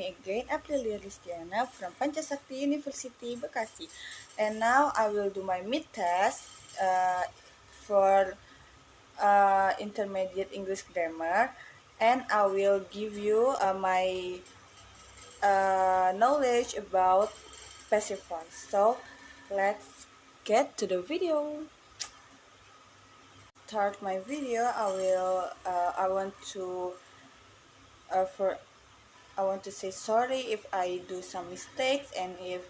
me again, Aprilia Ristiyana from Pancasakti University, Bekasi. And now I will do my mid test for intermediate English grammar, and I will give you my knowledge about passive voice. So let's get to the video. Start my video. I want to say sorry if I do some mistakes and if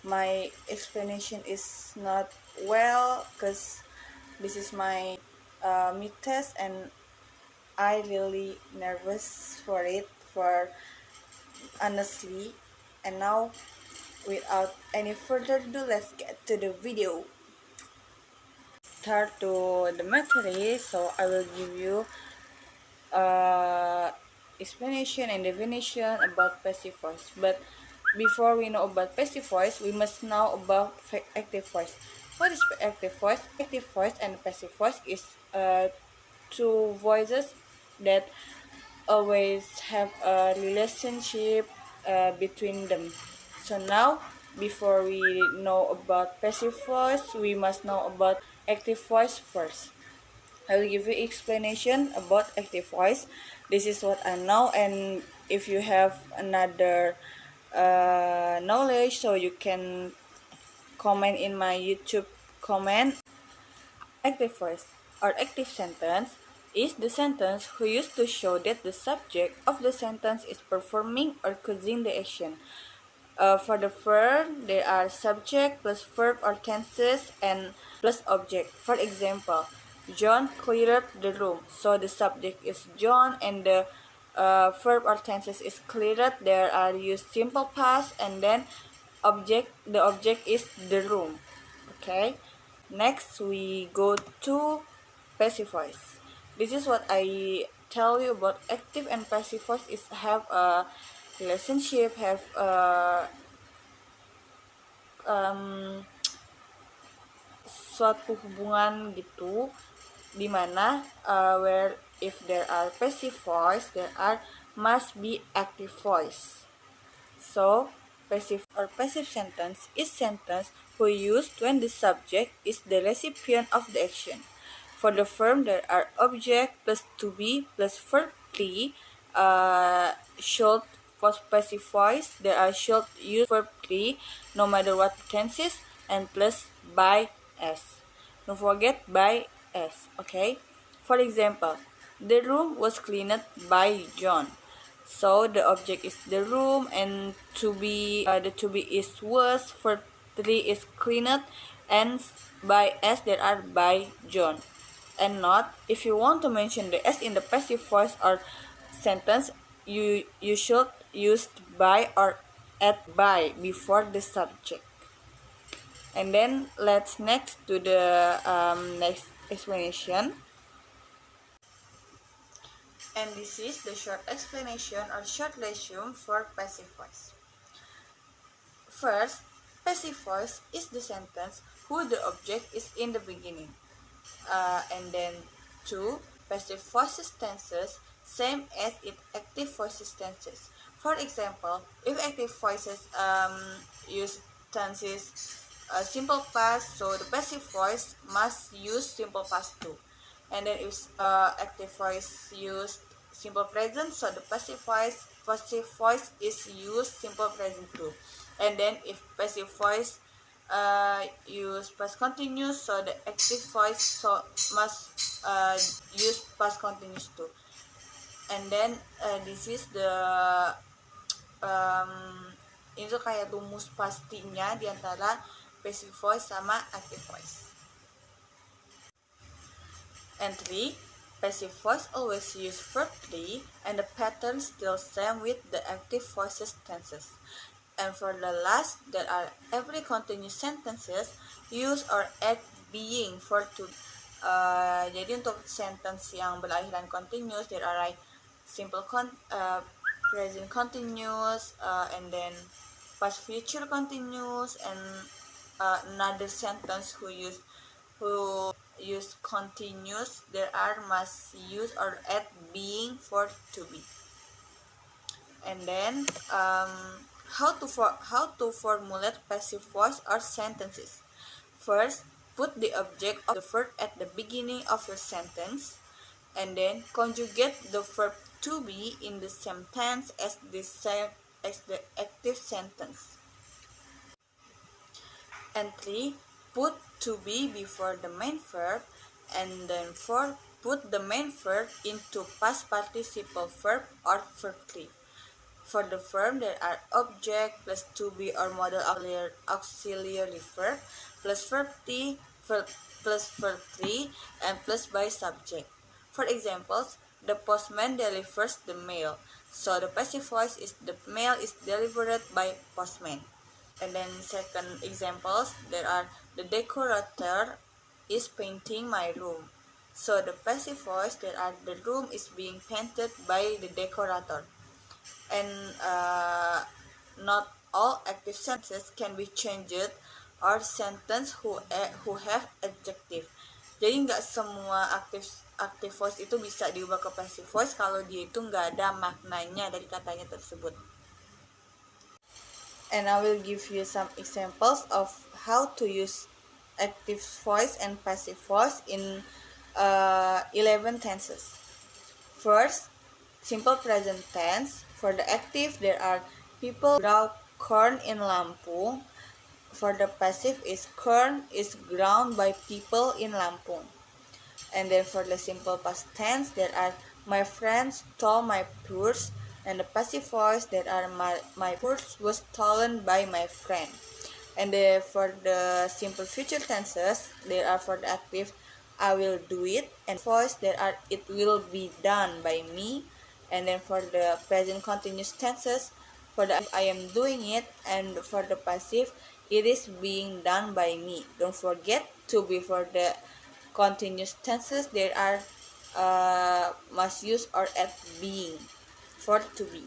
my explanation is not well, because this is my mid test and I really nervous for it, for honestly. And now, without any further ado, let's get to the video. Start to the material. So I will give you explanation and definition about passive voice. But before we know about passive voice, we must know about active voice. What is active voice? Active voice and passive voice is two voices that always have a relationship between them. So now, before we know about passive voice, we must know about active voice first. I will give you explanation about active voice. This is what I know, and if you have another knowledge, so you can comment in my YouTube comment. Active voice or active sentence is the sentence who used to show that the subject of the sentence is performing or causing the action. For the verb, there are subject plus verb or tenses and plus object. For example, John cleared the room. So the subject is John and the verb or tenses is cleared. There are used simple past and then the object is the room. Okay. Next, we go to passive voice. This is what I tell you about active and passive voice is have a relationship, have suatu hubungan gitu, dimana where if there are passive voice, there must be active voice. So passive sentence is sentence who used when the subject is the recipient of the action. For the verb, there are object plus to be plus verb 3, short post passive voice. There are short use verb 3 no matter what tenses and plus by s. Don't forget by s. Okay. For example, the room was cleaned by John. So the object is the room, and the to be is was, for 3 is cleaned, and by s there are by John. And not, if you want to mention the s in the passive voice or sentence, you should use by or at by before the subject. And then let's next to the next explanation. And this is the short explanation or short resume for passive voice. First, passive voice is the sentence who the object is in the beginning. And then 2, passive voice tenses same as its active voice tenses. For example, if active voices use tenses simple past, so the passive voice must use simple past too. And then if active voice used simple present, so the passive voice is used simple present too. And then if passive voice use past continuous, so the active voice must use past continuous too. And then this is the itu kayak rumus pastinya di antara passive voice sama active voice. And 3, passive voice always use verb 3 and the pattern still same with the active voices tenses. And for the last, there are every continuous sentences use or add being for to. Jadi untuk sentence yang berakhiran continuous, there are like simple present continuous, and then past future continuous, and another sentence who use continuous, there are must use or add being for to be. And then how to formulate passive voice or sentences. First, put the object of the verb at the beginning of your sentence, and then conjugate the verb to be in the same tense as the active sentence. And 3, put to be before the main verb, and then 4, put the main verb into past participle verb or verb 3. For the verb, there are object plus to be or modal auxiliary verb plus verb T plus verb 3 and plus by subject. For examples, the postman delivers the mail. So the passive voice is the mail is delivered by postman. And then second examples, there are the decorator is painting my room. So the passive voice, there are the room is being painted by the decorator. And not all active sentences can be changed or sentence who have adjective. Jadi nggak semua active voice itu bisa diubah ke passive voice kalau dia itu nggak ada maknanya dari katanya tersebut. And I will give you some examples of how to use active voice and passive voice in 11 tenses. First, simple present tense. For the active, there are people grow corn in Lampung. For the passive, is corn is ground by people in Lampung. And then for the simple past tense, there are my friends stole my purse. And the passive voice, there are my purse was stolen by my friend. And for the simple future tenses, there are for the active, I will do it, and voice there are it will be done by me. And then for the present continuous tenses, for the I am doing it, and for the passive, it is being done by me. Don't forget to be for the continuous tenses, there are must use or at being for to be.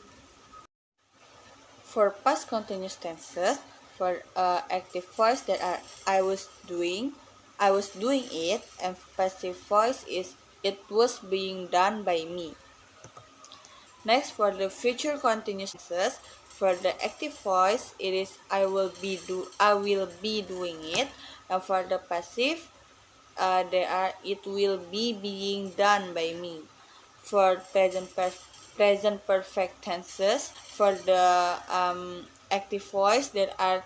For past continuous tenses, for active voice, there are I was doing it, and passive voice is it was being done by me. Next, for the future continuous tenses, for the active voice, it is I will be doing it, and for the passive, there are it will be being done by me. For present perfect tenses, for the active voice, there are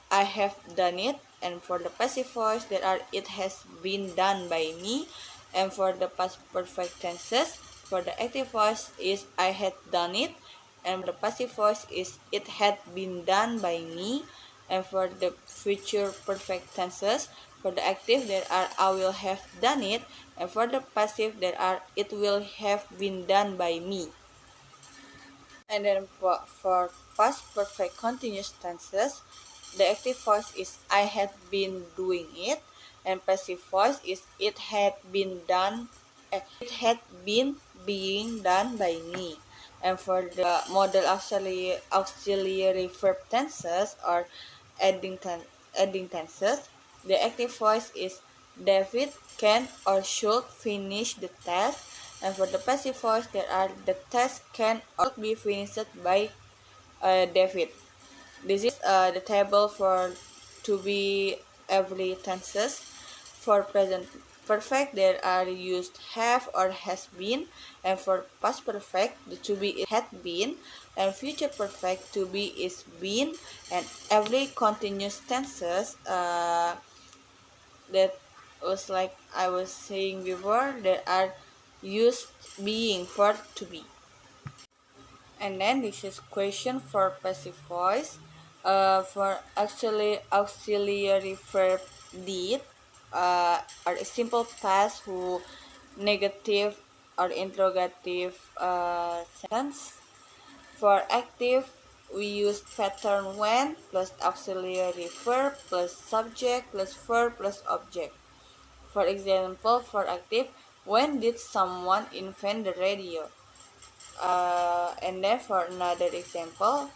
I have done it, and for the passive voice, there are it has been done by me. And for the past perfect tenses, for the active voice is I had done it, and the passive voice is it had been done by me. And for the future perfect tenses, for the active, there are I will have done it, and for the passive, there are it will have been done by me. And then for past perfect continuous tenses, the active voice is I had been doing it, and passive voice is it had been being done by me. And for the modal auxiliary verb tenses or adding tenses, the active voice is David can or should finish the task. And for the passive voice, there are the task can or should be finished by David. This is the table for to be every tenses. For present perfect, there are used have or has been, and for past perfect, the to be is had been, and future perfect to be is been, and every continuous tenses that was like I was saying before, there are used being for to be. And then this is question for passive voice. For auxiliary verb did or a simple past who negative or interrogative sentence. For active, we use pattern when plus auxiliary verb plus subject plus verb plus object. For example, for active, when did someone invent the radio? And then for another example,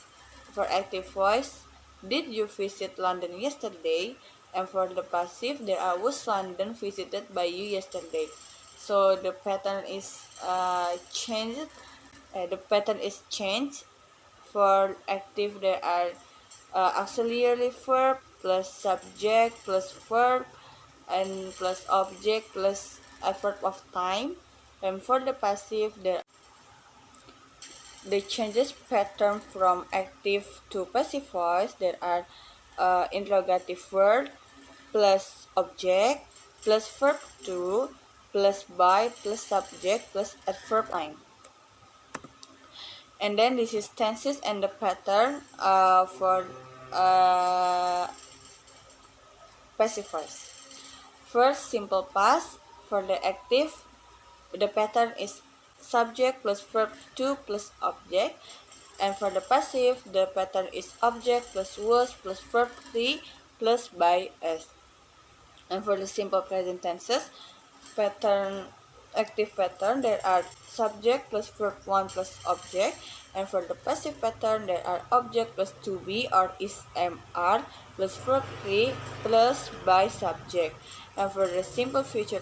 for active voice, did you visit London yesterday? And for the passive, there was London visited by you yesterday. So the pattern is changed. The pattern is changed for active, there are auxiliary verb plus subject plus verb and plus object plus effort of time. And for the passive, the changes pattern from active to passive voice. There are interrogative verb plus object plus verb to plus by plus subject plus adverb time. And then this is tenses and the pattern for passive voice. First, simple past. For the active, the pattern is subject plus verb to plus object. And for the passive, the pattern is object plus was plus verb 3 plus by s. And for the simple present tenses, pattern, active pattern, there are subject plus verb 1 plus object. And for the passive pattern, there are object plus to be or is mr plus verb 3 plus by subject. And for the simple future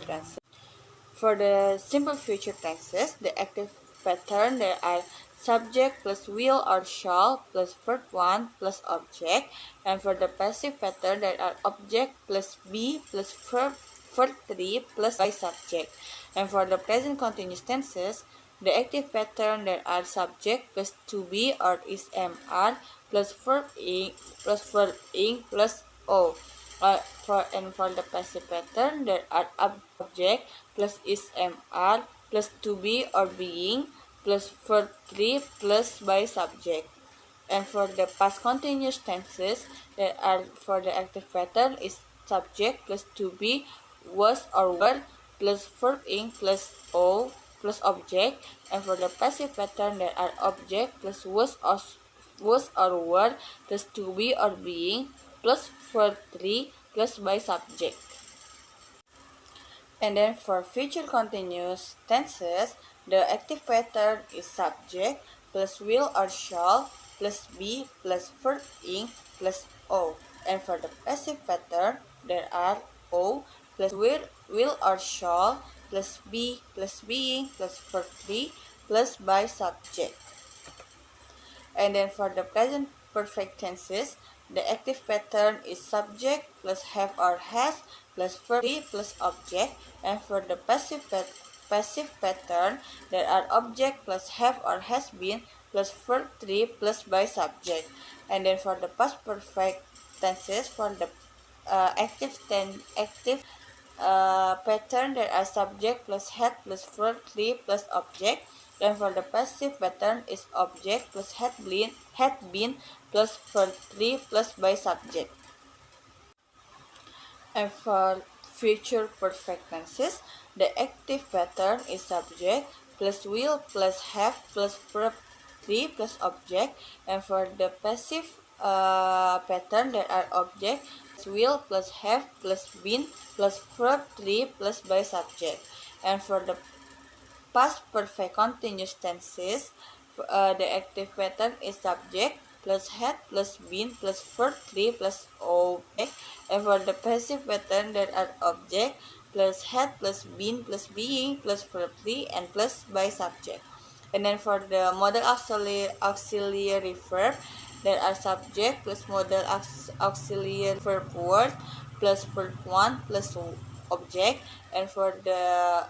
tenses, the active pattern, there are subject plus will or shall plus verb 1 plus object. And for the passive pattern, there are object plus be plus verb 3 plus by subject. And for the present continuous tenses, the active pattern, there are subject plus to be or is mr plus verb ing plus o. For the passive pattern, there are object plus is mr plus to be or being plus verb 3 plus by subject. And for the past continuous tenses, there are for the active pattern is subject plus to be was or were plus verb ing plus o plus object. And for the passive pattern, there are object plus was or were plus to be or being plus verb 3 plus by subject. And then for future continuous tenses, the active pattern is subject plus will or shall plus be plus verb ing plus o. And for the passive pattern, there are o plus will or shall plus be plus being plus verb 3 plus by subject. And then for the present perfect tenses, the active pattern is subject plus have or has plus verb 3 plus object. And for the passive pattern, there are object plus have or has been plus verb 3 plus by subject. And then for the past perfect tenses, for the active pattern, there are subject plus had plus verb 3 plus object. And for the passive pattern is object plus had been plus verb 3 plus by subject. And for future perfect tenses, the active pattern is subject plus will plus have plus verb 3 plus object. And for the passive pattern, there are object plus will plus have plus been plus verb 3 plus by subject. And for the past perfect continuous tenses, the active pattern is subject plus had plus been plus verb 3 plus object. And for the passive pattern, there are object plus had plus been plus being plus verb 3 and plus by subject. And then for the modal auxiliary verb, there are subject plus modal auxiliary verb word plus verb 1 plus object. And for the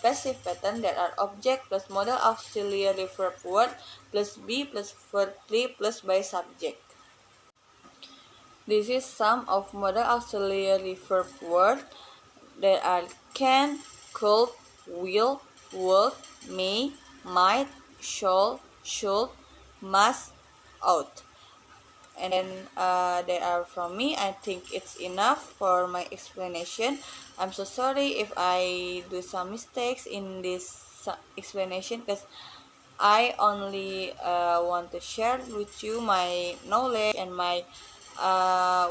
passive pattern, there are object plus modal auxiliary verb word plus be plus verb 3 plus by subject. This is some of modal auxiliary verb word. There are can, could, will, would, may, might, shall, should, must, ought. And then they are from me. I think it's enough for my explanation. I'm so sorry if I do some mistakes in this explanation, because I only want to share with you my knowledge and my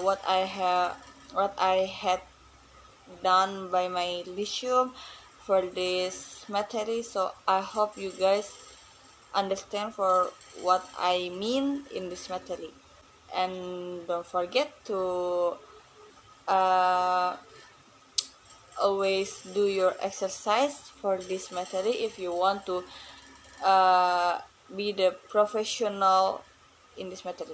what I had done by my lyceum for this material. So I hope you guys understand for what I mean in this material. And don't forget to always do your exercise for this material if you want to be the professional in this method.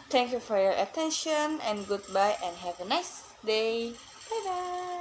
Thank you for your attention and goodbye and have a nice day. Bye bye.